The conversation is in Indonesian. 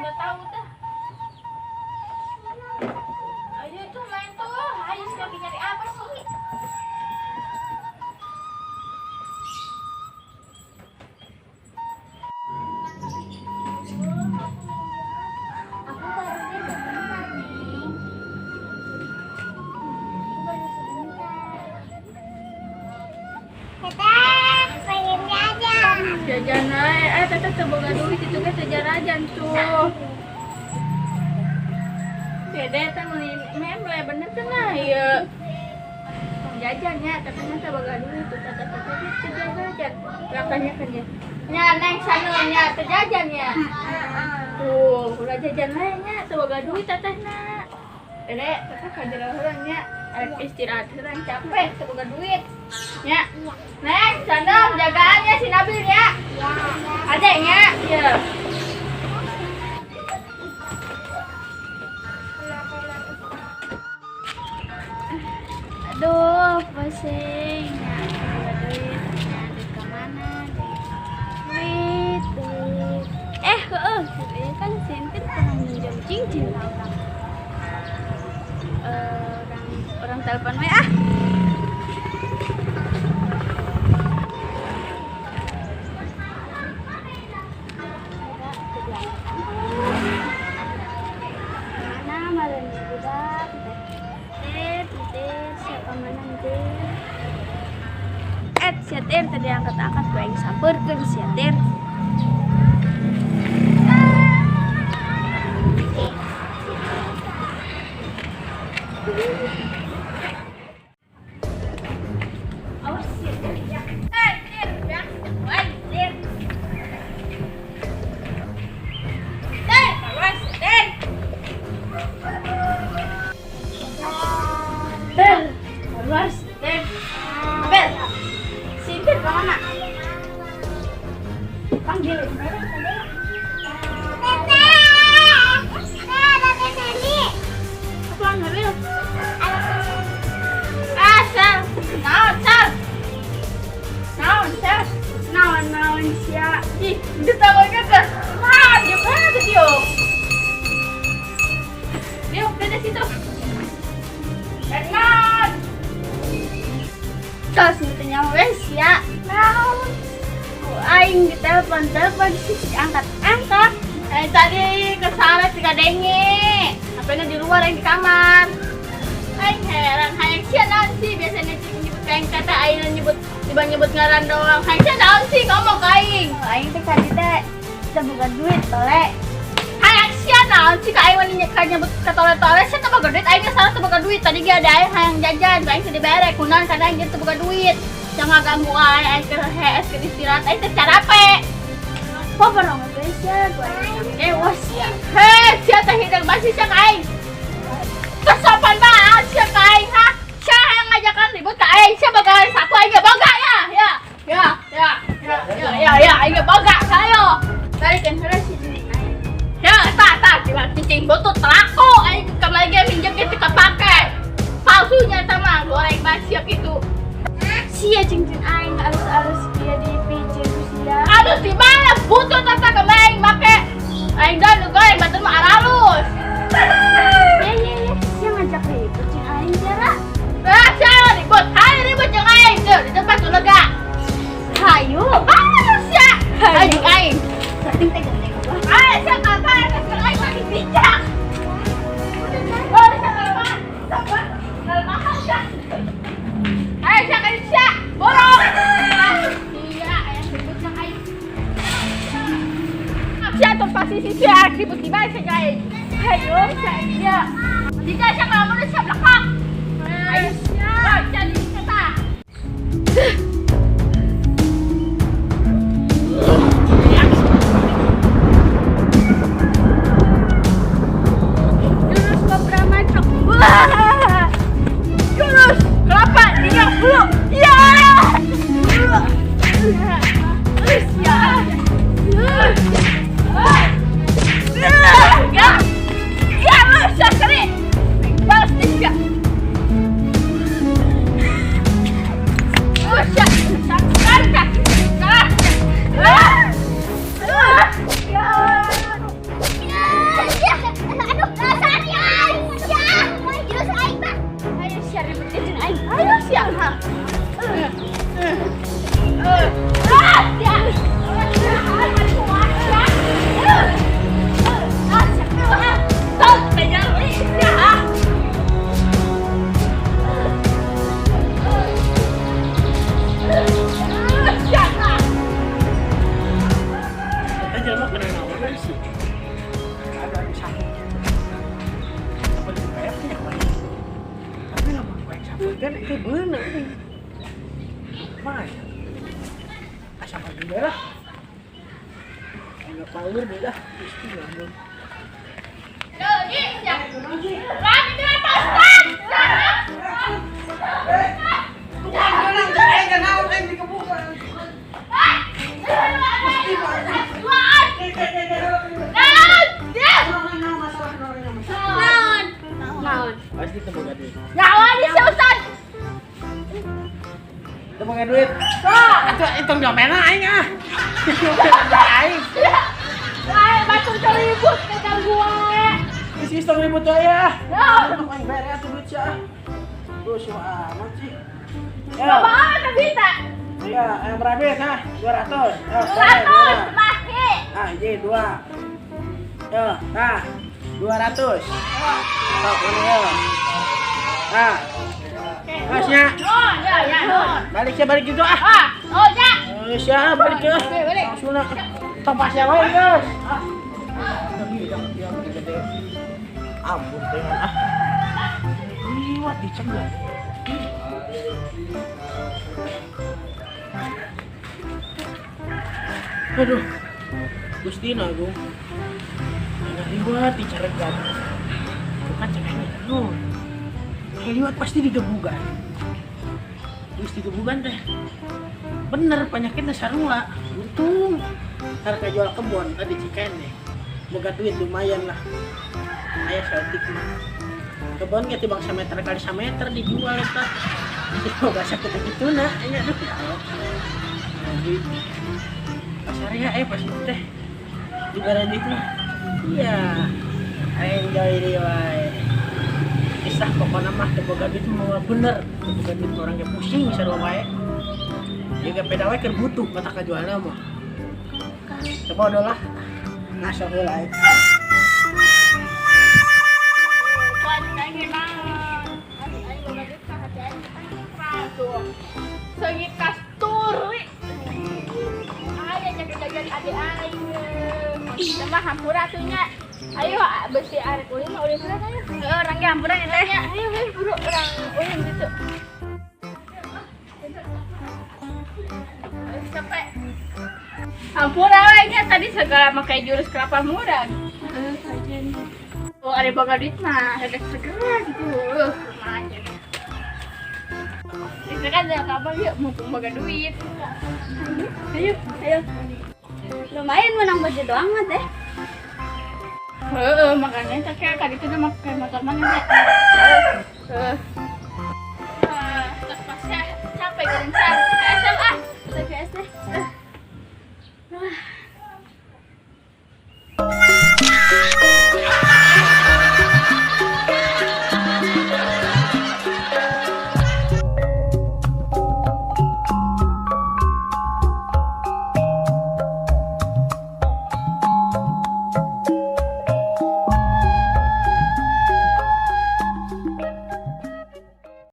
udah tahu dah. Ayo tuh main tuh. Ayo lagi nyari apa sih? Aku baru dia sebentar nih. Baru sebentar. Teteh, pengen jajan. Jajan aja. Teteh teboga duit itu kan jajan tuh. Dede teh meuli memble bener kan lah ya. Jajannya katanya teboga duit tuh teteh jajan. Katanya kan ya. Nya neng saneumnya teh jajan ya. Tuh, ulah jajan lainnya teboga duit tetehna. Dede teteh kajero heurangnya. Istirahat heurang capek teboga duit. Nya. Neng, saneum jagaannya si Nabil ya. Ya, Adeknya, iya. Aduh, pusing. Nah, duit kemana? Duit. Duit kan Sintin pernah minjem cincin orang. Orang telepon WA. Mana malamnya budak? Siapa mana siatir tadi angkat-angkat gue yang samperkeun siatir. Awas siatir ya. Tir ya. Woi, tir. Tir, awas tir. Tir, awas tir. Bel. Sintin kemana? Panggil. Apa Nabil? Sel. Naon sia. Ih, ditawain ke. Dia mana tuh dia? Dia udah situ. Enak. Tos mintanya wes ya. Naon? Aing ditelepon sih angkat. Tadi kesana si Kadenge. HP-nya di luar yang di kamar. Aing heran, hayang sia naon sih biasanya nyebut kain kata aing nyebut ngaran doang. Hayang sia naon sih ngomong ka aing. Aing teh kadi teh teu boga duit tole. Hayang sia naon sih ka aing mah nyebut ka tole-tole sia teu boga duit, aing salah teu boga duit. Tadi ge ada aing hayang jajan, aing teu dibere kunaon kana aing teu boga duit. Jangan ganggu aing ke HS ke istirahat aing teh carape. Kok barang guys ya, gue ewas ya. Heh, sia teh hidang basi sia ka aing. Kesopan banget sia ka aing ha. Sia yang ngajakan ribut ka aing, sia bakal satu aing ge boga ya. Ya, aing ge boga sayo. Balikin heula si aing. Ya, tah cicing butut telaku aing kembali ge minjem ge teu kapake. Palsunya teh mah goreng basi kitu. Sia cincin aing alus-alus dia dipijit sia. Aduh di mana butuh tata kemain make. Aing dan goreng batur mah aralus. Ya. Sia ngajak ribut cing aing jara. Sia ribut. Hayu ribut jeung aing. Tuh di tempat tuh lega. Hayu. Sia. Hayu aing. Penting teh gede gua. Sia kakak geus aing lagi bijak. Oh, sia kakak. Sabar. Kalau sia. Sia borong. Iya, ayah ribut jeung aing. Sia tuh pasti sia ribut di mana sia aing. Hayu sia. Jika sia kalau mau sia belakang. Ayo sia. Jadi kata. Jurus kobra macok. Jurus kelapa minyak bulu. Ya. Ya lu sakri. Balas dia. Usah. Enggak power deh dah. Gusti ngambung. Jadi, ya. Rami kenapa, Ustaz? Pasti teboga duit. Nyawa di si Ustaz. Teboga duit. Itu domena aing ah. Aing. Ayo batu ribut ke gua. Sistem ribut ya. Ya. Main bere atuh duit sia. Terus amat sih. Berapa kan bisa? Iya, yang berapa nah? 200. Yo, 100 pakai. Ah, ini 2. Yo, nah. 200. Sok ini yo. Nah. Masnya. Oh, ya, no. Balik gitu ah. Oh, ya. Siap balik ke. Balik. Langsung tempat siapa guys? Ah. Yang gede. Ampun dengan ah. Liwat dicenggal. Aduh. Gustina gue. Enggak liwat dicaregan. Bukan cengengnya. Nuh. Liwat pasti digebugan. Terus digebugan teh. Bener penyakitnya sarua. Untung harga jual kebun tadi cikene. Boga duit lumayan lah. Aya seetik mah. Kebun ge tibang 1 meter kali 1 meter dijual eta. Boga sakitu kituna nya aduh. Jadi pasarnya pasti teh dibere duit mah. Iya. Enjoy deh wae. Kisah pokoknya mah boga duit mah bener. Boga duit orangnya pusing sarua wae. Jika peda wae keur butuh mata kajualna mah. Coba lah. Ngasih heula aing. Sengit kasturi. Ayo jaga-jaga adik aing. Sama hampura atunya. Ayo bersih arek ulin mah ulin berat ayo. Orang ge hampura teh. Ayo buru orang ulin gitu. Capek. Hampura we nya tadi segala makai jurus kelapa muda. Oh, ada boga duit mah, ada segera gitu. Lumayan. Itu kan ada kabar yuk, mumpung boga duit. Ayo. Lumayan menang baju doang mah teh. Makanya kayak tadi tuh udah pakai motor mana teh. Terpaksa capek gerencang. SMA. TGS deh.